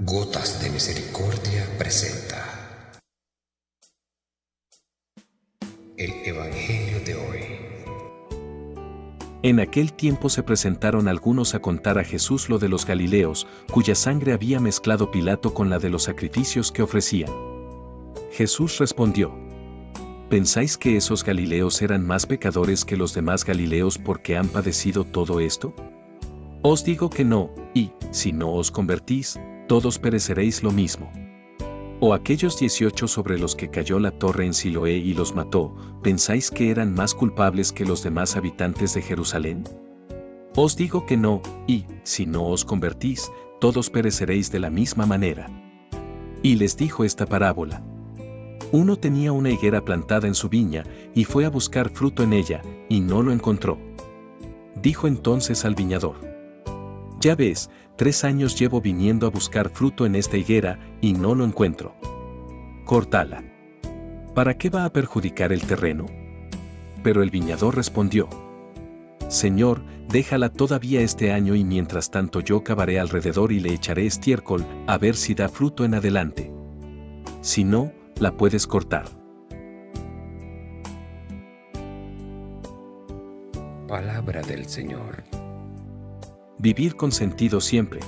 Gotas de Misericordia presenta el Evangelio de hoy. En aquel tiempo se presentaron algunos a contar a Jesús lo de los Galileos, cuya sangre había mezclado Pilato con la de los sacrificios que ofrecían. Jesús respondió: ¿Pensáis que esos Galileos eran más pecadores que los demás Galileos porque han padecido todo esto? Os digo que no, y, si no os convertís, todos pereceréis lo mismo. ¿O aquellos 18 sobre los que cayó la torre en Siloé y los mató, pensáis que eran más culpables que los demás habitantes de Jerusalén? Os digo que no, y, si no os convertís, todos pereceréis de la misma manera. Y les dijo esta parábola. Uno tenía una higuera plantada en su viña, y fue a buscar fruto en ella, y no lo encontró. Dijo entonces al viñador: Ya ves, 3 años llevo viniendo a buscar fruto en esta higuera, y no lo encuentro. Córtala. ¿Para qué va a perjudicar el terreno? Pero el viñador respondió: Señor, déjala todavía este año y mientras tanto yo cavaré alrededor y le echaré estiércol, a ver si da fruto en adelante. Si no, la puedes cortar. Palabra del Señor. Vivir con sentido siempre.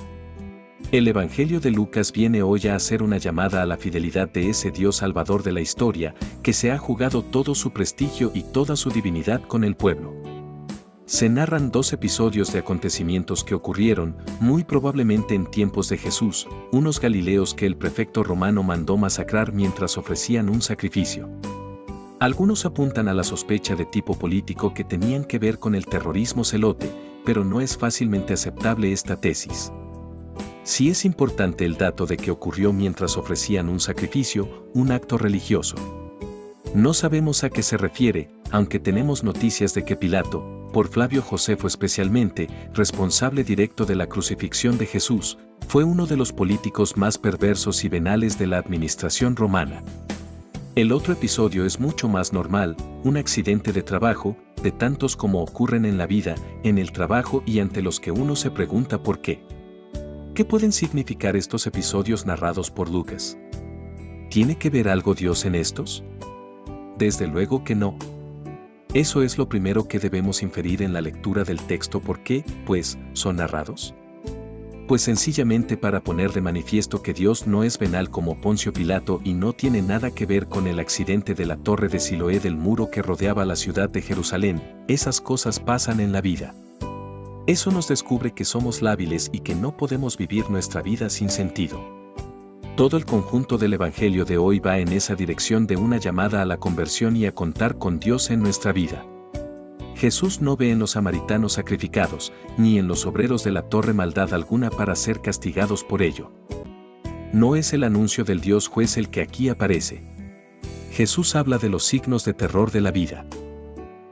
El Evangelio de Lucas viene hoy a hacer una llamada a la fidelidad de ese Dios salvador de la historia, que se ha jugado todo su prestigio y toda su divinidad con el pueblo. Se narran 2 episodios de acontecimientos que ocurrieron, muy probablemente en tiempos de Jesús, unos galileos que el prefecto romano mandó masacrar mientras ofrecían un sacrificio. Algunos apuntan a la sospecha de tipo político que tenían que ver con el terrorismo celote, pero no es fácilmente aceptable esta tesis. Sí es importante el dato de que ocurrió mientras ofrecían un sacrificio, un acto religioso. No sabemos a qué se refiere, aunque tenemos noticias de que Pilato, por Flavio Josefo especialmente, responsable directo de la crucifixión de Jesús, fue uno de los políticos más perversos y venales de la administración romana. El otro episodio es mucho más normal, un accidente de trabajo, de tantos como ocurren en la vida, en el trabajo y ante los que uno se pregunta por qué. ¿Qué pueden significar estos episodios narrados por Lucas? ¿Tiene que ver algo Dios en estos? Desde luego que no. Eso es lo primero que debemos inferir en la lectura del texto. ¿Por qué, pues, son narrados? Pues sencillamente para poner de manifiesto que Dios no es venal como Poncio Pilato y no tiene nada que ver con el accidente de la torre de Siloé del muro que rodeaba la ciudad de Jerusalén. Esas cosas pasan en la vida. Eso nos descubre que somos lábiles y que no podemos vivir nuestra vida sin sentido. Todo el conjunto del Evangelio de hoy va en esa dirección de una llamada a la conversión y a contar con Dios en nuestra vida. Jesús no ve en los samaritanos sacrificados, ni en los obreros de la torre maldad alguna para ser castigados por ello. No es el anuncio del Dios juez el que aquí aparece. Jesús habla de los signos de terror de la vida.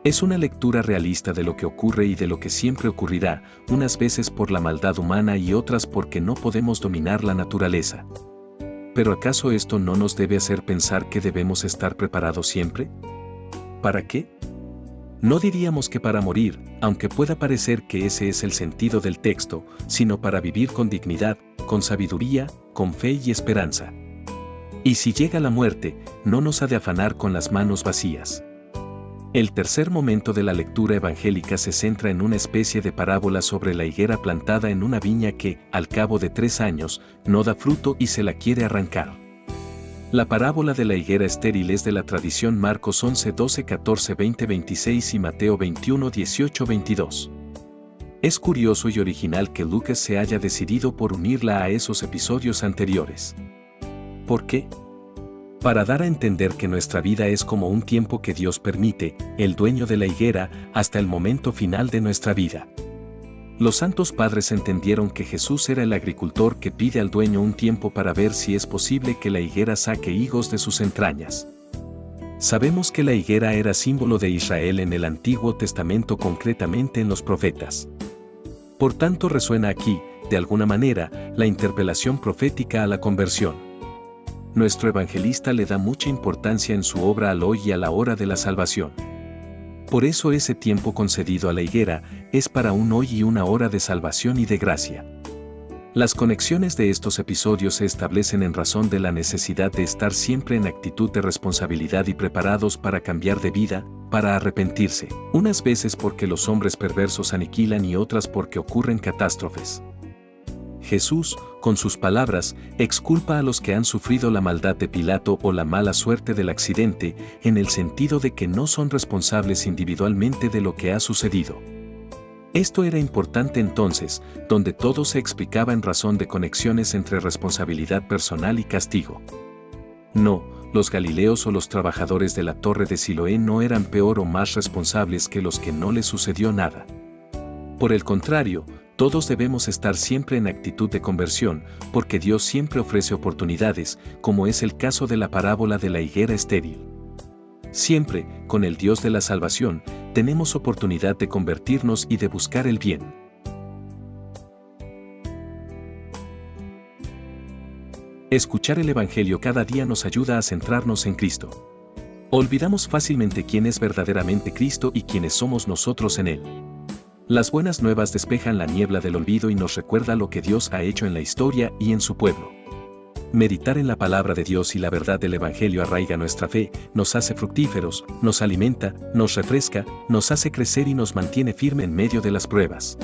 Es una lectura realista de lo que ocurre y de lo que siempre ocurrirá, unas veces por la maldad humana y otras porque no podemos dominar la naturaleza. ¿Pero acaso esto no nos debe hacer pensar que debemos estar preparados siempre? ¿Para qué? No diríamos que para morir, aunque pueda parecer que ese es el sentido del texto, sino para vivir con dignidad, con sabiduría, con fe y esperanza. Y si llega la muerte, no nos ha de afanar con las manos vacías. El tercer momento de la lectura evangélica se centra en una especie de parábola sobre la higuera plantada en una viña que, al cabo de 3 años, no da fruto y se la quiere arrancar. La parábola de la higuera estéril es de la tradición Marcos 11, 12, 14, 20, 26 y Mateo 21, 18, 22. Es curioso y original que Lucas se haya decidido por unirla a esos episodios anteriores. ¿Por qué? Para dar a entender que nuestra vida es como un tiempo que Dios permite, el dueño de la higuera, hasta el momento final de nuestra vida. Los santos padres entendieron que Jesús era el agricultor que pide al dueño un tiempo para ver si es posible que la higuera saque higos de sus entrañas. Sabemos que la higuera era símbolo de Israel en el Antiguo Testamento, concretamente en los profetas. Por tanto resuena aquí, de alguna manera, la interpelación profética a la conversión. Nuestro evangelista le da mucha importancia en su obra al hoy y a la hora de la salvación. Por eso ese tiempo concedido a la higuera es para un hoy y una hora de salvación y de gracia. Las conexiones de estos episodios se establecen en razón de la necesidad de estar siempre en actitud de responsabilidad y preparados para cambiar de vida, para arrepentirse, unas veces porque los hombres perversos aniquilan y otras porque ocurren catástrofes. Jesús, con sus palabras, exculpa a los que han sufrido la maldad de Pilato o la mala suerte del accidente, en el sentido de que no son responsables individualmente de lo que ha sucedido. Esto era importante entonces, donde todo se explicaba en razón de conexiones entre responsabilidad personal y castigo. No, los galileos o los trabajadores de la torre de Siloé no eran peor o más responsables que los que no les sucedió nada. Por el contrario, todos debemos estar siempre en actitud de conversión, porque Dios siempre ofrece oportunidades, como es el caso de la parábola de la higuera estéril. Siempre, con el Dios de la salvación, tenemos oportunidad de convertirnos y de buscar el bien. Escuchar el Evangelio cada día nos ayuda a centrarnos en Cristo. Olvidamos fácilmente quién es verdaderamente Cristo y quiénes somos nosotros en Él. Las buenas nuevas despejan la niebla del olvido y nos recuerda lo que Dios ha hecho en la historia y en su pueblo. Meditar en la palabra de Dios y la verdad del Evangelio arraiga nuestra fe, nos hace fructíferos, nos alimenta, nos refresca, nos hace crecer y nos mantiene firme en medio de las pruebas.